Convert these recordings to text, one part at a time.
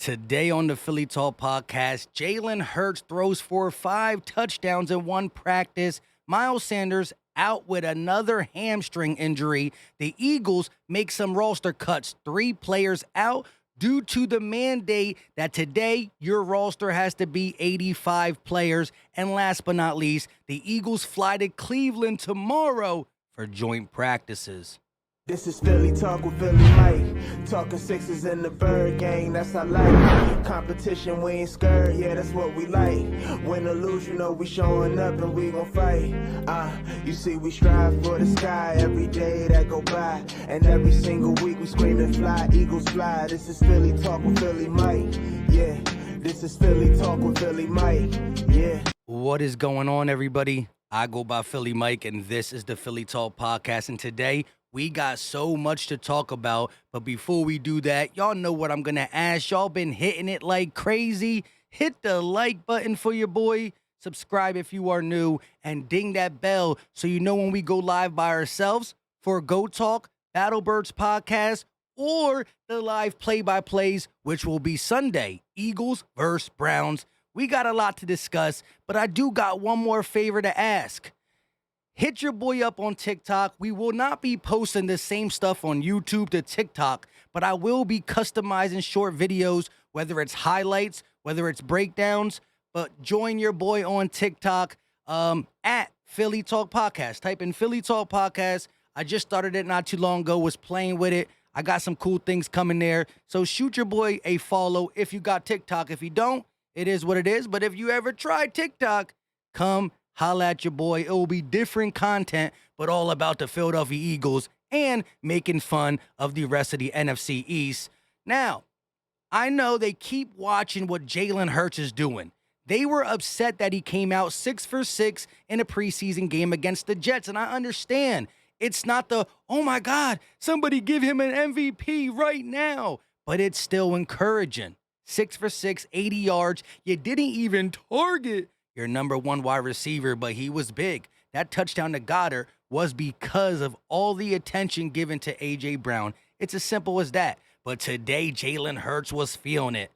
Today on the Philly Talk podcast, Jalen Hurts throws for 5 touchdowns in one practice. Miles Sanders out with another hamstring injury. The Eagles make some roster cuts. 3 players out due to the mandate that today your roster has to be 85 players. And last but not least, the Eagles fly to Cleveland tomorrow for joint practices. This is Philly Talk with Philly Mike. Talking sixes in the bird gang, that's I like. Competition, we ain't scared, yeah, that's what we like. Win or lose, you know we showing up and we gon' fight. You see we strive for the sky every day that go by. And every single week we scream and fly, Eagles fly. This is Philly Talk with Philly Mike, yeah. This is Philly Talk with Philly Mike, yeah. What is going on, everybody? I go by Philly Mike, and this is the Philly Talk podcast. And today, we got so much to talk about, but before we do that, y'all know what I'm going to ask. Y'all been hitting it like crazy. Hit the like button for your boy. Subscribe if you are new, and ding that bell so you know when we go live by ourselves for Go Talk, Battlebirds podcast, or the live play-by-plays, which will be Sunday, Eagles versus Browns. We got a lot to discuss, but I do got one more favor to ask. Hit your boy up on TikTok. We will not be posting the same stuff on YouTube to TikTok, but I will be customizing short videos, whether it's highlights, whether it's breakdowns. But join your boy on TikTok at Philly Talk Podcast. Type in Philly Talk Podcast. I just started it not too long ago, was playing with it. I got some cool things coming there. So shoot your boy a follow if you got TikTok. If you don't, it is what it is. But if you ever tried TikTok, come holla at your boy. It will be different content, but all about the Philadelphia Eagles and making fun of the rest of the NFC East. Now, I know they keep watching what Jalen Hurts is doing. They were upset that he came out 6 for 6 in a preseason game against the Jets, and I understand. It's not the, oh my God, somebody give him an MVP right now. But it's still encouraging. 6 for 6, 80 yards. You didn't even target your number 1 wide receiver, but he was big. That touchdown to Goddard was because of all the attention given to A.J. Brown. It's as simple as that. But today, Jalen Hurts was feeling it.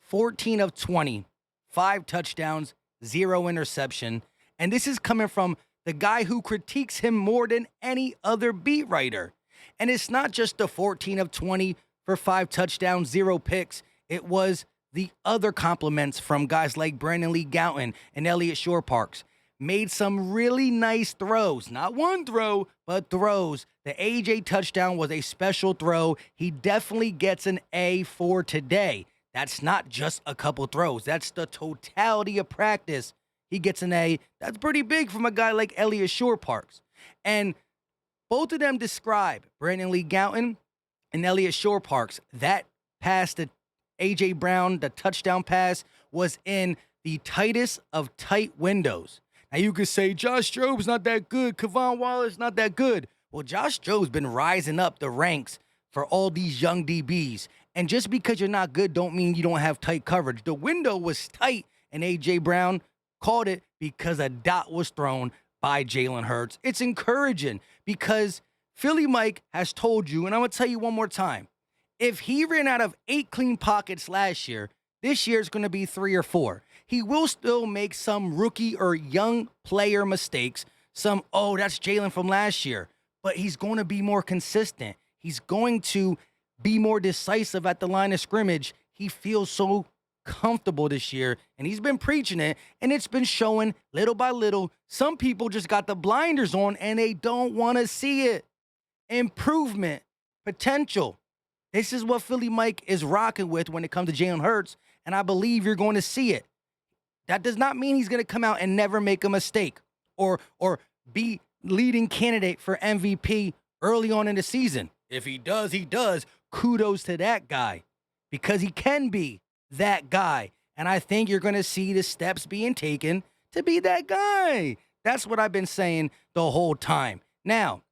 14 of 20, 5 touchdowns, 0 interception. And this is coming from the guy who critiques him more than any other beat writer. And it's not just the 14 of 20 for 5 touchdowns, 0 picks. It was the other compliments from guys like Brandon Lee Gowton and Elliott Shore-Parks. Made some really nice throws. Not one throw, but throws. The AJ touchdown was a special throw. He definitely gets an A for today. That's not just a couple throws. That's the totality of practice. He gets an A. That's pretty big from a guy like Elliott Shore-Parks. And both of them describe, Brandon Lee Gowton and Elliott Shore-Parks, that pass to A.J. Brown, the touchdown pass, was in the tightest of tight windows. Now, you could say Josh Job's not that good. Kavon Wallace not that good. Well, Josh Job's been rising up the ranks for all these young DBs. And just because you're not good don't mean you don't have tight coverage. The window was tight, and A.J. Brown caught it because a dot was thrown by Jalen Hurts. It's encouraging because Philly Mike has told you, and I'm going to tell you one more time, if he ran out of 8 clean pockets last year, this year is going to be 3 or 4. He will still make some rookie or young player mistakes. Some, oh, that's Jalen from last year. But he's going to be more consistent. He's going to be more decisive at the line of scrimmage. He feels so comfortable this year, and he's been preaching it, and it's been showing little by little. Some people just got the blinders on, and they don't want to see it. Improvement, potential. This is what Philly Mike is rocking with when it comes to Jalen Hurts, and I believe you're going to see it. That does not mean he's going to come out and never make a mistake or be leading candidate for MVP early on in the season. If he does, he does. Kudos to that guy because he can be that guy, and I think you're going to see the steps being taken to be that guy. That's what I've been saying the whole time. Now,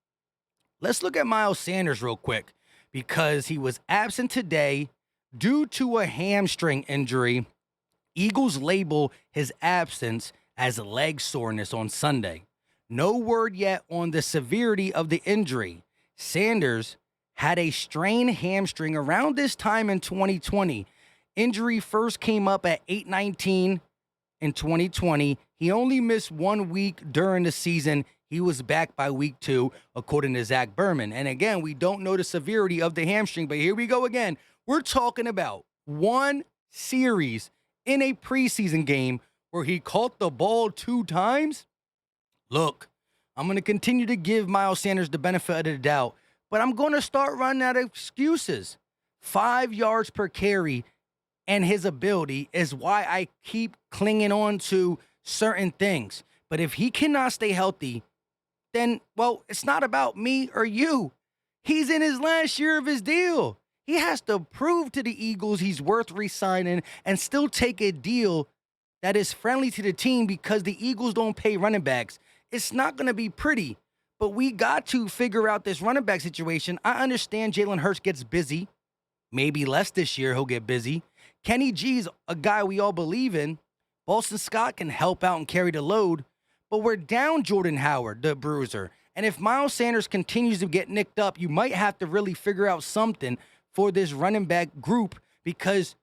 let's look at Miles Sanders real quick, because he was absent today due to a hamstring injury. Eagles label his absence as leg soreness on Sunday. No word yet on the severity of the injury. Sanders had a strained hamstring around this time in 2020. Injury first came up at 8/19 in 2020. He only missed 1 week during the season. He was back by week 2, according to Zach Berman. And again, we don't know the severity of the hamstring, but here we go again. We're talking about one series in a preseason game where he caught the ball 2 times. Look, I'm going to continue to give Miles Sanders the benefit of the doubt, but I'm going to start running out of excuses. 5 yards per carry and his ability is why I keep clinging on to certain things. But if he cannot stay healthy, then, well, it's not about me or you. He's in his last year of his deal. He has to prove to the Eagles he's worth re-signing and still take a deal that is friendly to the team because the Eagles don't pay running backs. It's not going to be pretty, but we got to figure out this running back situation. I understand Jalen Hurts gets busy. Maybe less this year, he'll get busy. Kenny G's a guy we all believe in. Boston Scott can help out and carry the load, but we're down Jordan Howard, the bruiser. And if Miles Sanders continues to get nicked up, you might have to really figure out something for this running back group because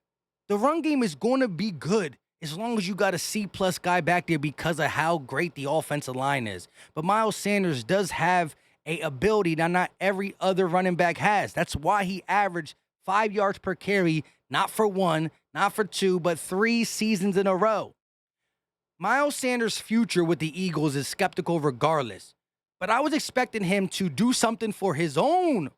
the run game is going to be good as long as you got a C-plus guy back there because of how great the offensive line is. But Miles Sanders does have a ability that not every other running back has. That's why he averaged 5 yards per carry, not for 1, not for 2, but 3 seasons in a row. Miles Sanders' future with the Eagles is skeptical regardless, but I was expecting him to do something for his own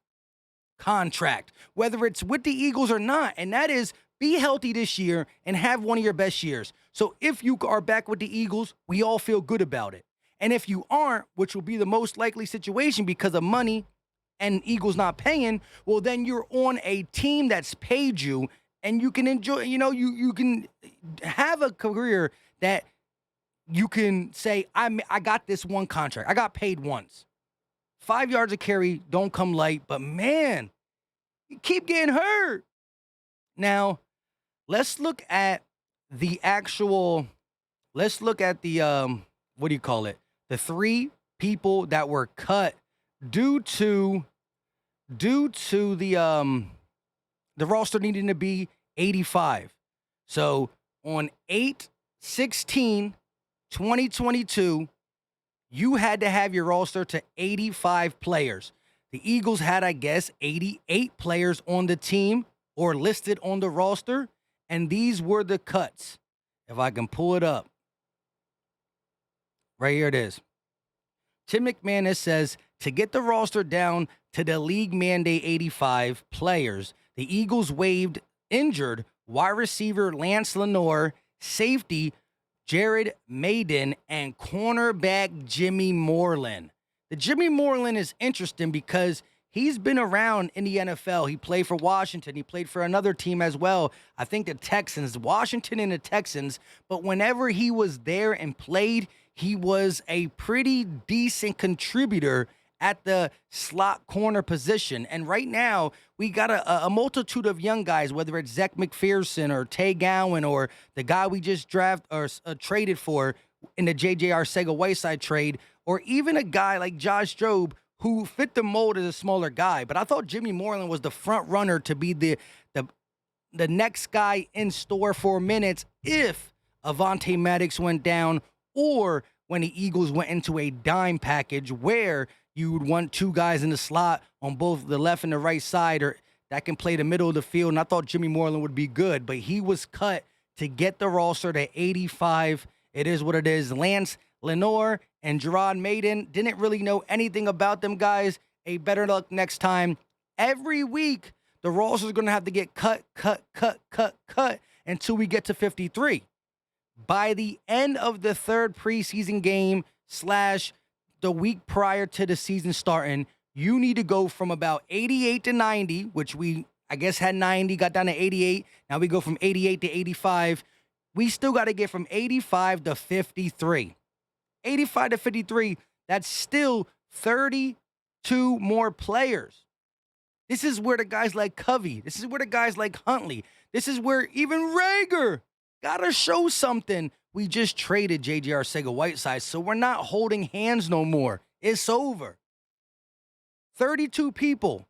contract, whether it's with the Eagles or not, and that is be healthy this year and have one of your best years. So if you are back with the Eagles, we all feel good about it. And if you aren't, which will be the most likely situation because of money and Eagles not paying, well, then you're on a team that's paid you and you can enjoy, you can have a career that you can say, I got this one contract. I got paid once. 5 yards of carry don't come light, but man, you keep getting hurt. Now, let's look at the the 3 people that were cut due to the roster needing to be 85. So on 8/16/2022, you had to have your roster to 85 players. The Eagles had, I guess, 88 players on the team or listed on the roster, and these were the cuts. If I can pull it up. Right here it is. Tim McManus says, to get the roster down to the league mandate 85 players, the Eagles waived injured wide receiver Lance Lenoir, safety Jared Maiden, and cornerback Jimmy Moreland. The Jimmy Moreland is interesting because he's been around in the NFL. He played for Washington. He played for another team as well. I think the Texans, Washington and the Texans. But whenever he was there and played, he was a pretty decent contributor at the slot corner position. And right now, we got a multitude of young guys, whether it's Zach McPherson or Tay Gowan or the guy we just traded for in the J.J. Arcega-Whiteside trade, or even a guy like Josh Jobe, who fit the mold as a smaller guy. But I thought Jimmy Moreland was the front runner to be the next guy in store for minutes if Avonte Maddox went down or when the Eagles went into a dime package where you would want 2 guys in the slot on both the left and the right side or that can play the middle of the field. And I thought Jimmy Moreland would be good, but he was cut to get the roster to 85. It is what it is. Lance Lenoir and Gerard Maiden, didn't really know anything about them guys. A better luck next time. Every week, the roster is going to have to get cut until we get to 53. By the end of the 3rd preseason game / the week prior to the season starting, you need to go from about 88 to 90, which we, I guess, had 90, got down to 88. Now we go from 88 to 85. We still got to get from 85 to 53. 85 to 53, that's still 32 more players. This is where the guys like Covey, this is where the guys like Huntley, this is where even Rager got to show something. We just traded J.J. Arcega-Whiteside, so we're not holding hands no more. It's over. 32 people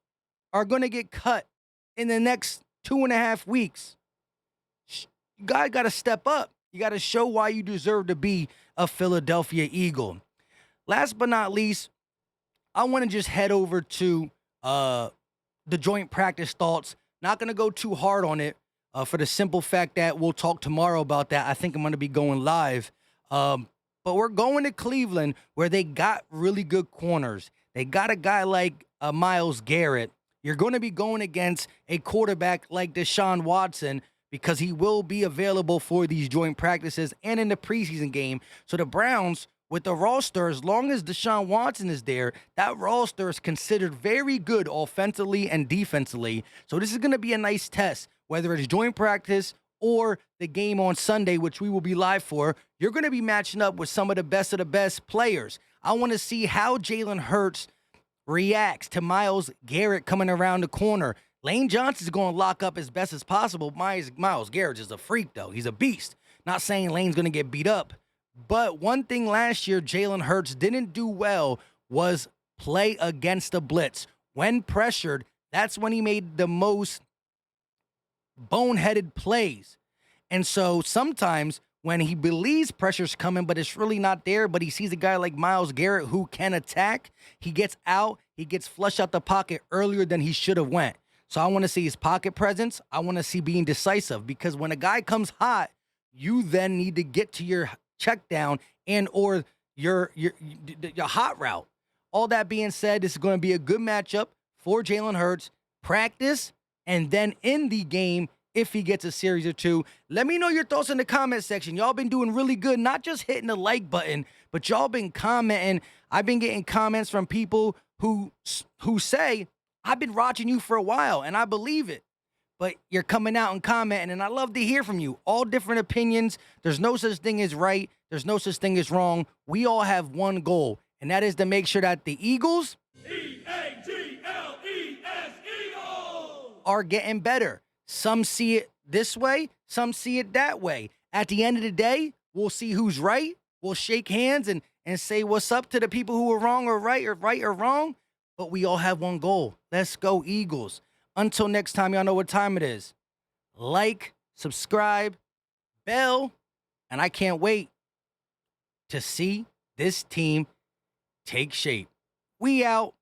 are going to get cut in the next 2.5 weeks. guy got to step up. You got to show why you deserve to be a Philadelphia Eagle. Last but not least, I want to just head over to the joint practice thoughts. Not going to go too hard on it for the simple fact that we'll talk tomorrow about that. I think I'm going to be going live. But we're going to Cleveland where they got really good corners. They got a guy like Myles Garrett. You're going to be going against a quarterback like Deshaun Watson because he will be available for these joint practices and in the preseason game. So the Browns, with the roster, as long as Deshaun Watson is there, that roster is considered very good offensively and defensively. So this is going to be a nice test, whether it's joint practice or the game on Sunday, which we will be live for. You're going to be matching up with some of the best players. I want to see how Jalen Hurts reacts to Myles Garrett coming around the corner. Lane Johnson's going to lock up as best as possible. Myles Garrett is a freak, though. He's a beast. Not saying Lane's going to get beat up. But one thing last year Jalen Hurts didn't do well was play against the blitz. When pressured, that's when he made the most boneheaded plays. And so sometimes when he believes pressure's coming, but it's really not there, but he sees a guy like Myles Garrett who can attack, he gets out, he gets flushed out the pocket earlier than he should have went. So I want to see his pocket presence. I want to see being decisive, because when a guy comes hot, you then need to get to your check down and or your hot route. All that being said, this is going to be a good matchup for Jalen Hurts. Practice and then in the game if he gets a series or two. Let me know your thoughts in the comment section. Y'all been doing really good, not just hitting the like button, but y'all been commenting. I've been getting comments from people who say, I've been watching you for a while, and I believe it. But you're coming out and commenting, and I love to hear from you. All different opinions. There's no such thing as right. There's no such thing as wrong. We all have one goal, and that is to make sure that the Eagles are getting better. Some see it this way, some see it that way. At the end of the day, we'll see who's right. We'll shake hands and say what's up to the people who are wrong or right or wrong. But we all have one goal. Let's go, Eagles. Until next time, y'all know what time it is. Like, subscribe, bell, and I can't wait to see this team take shape. We out.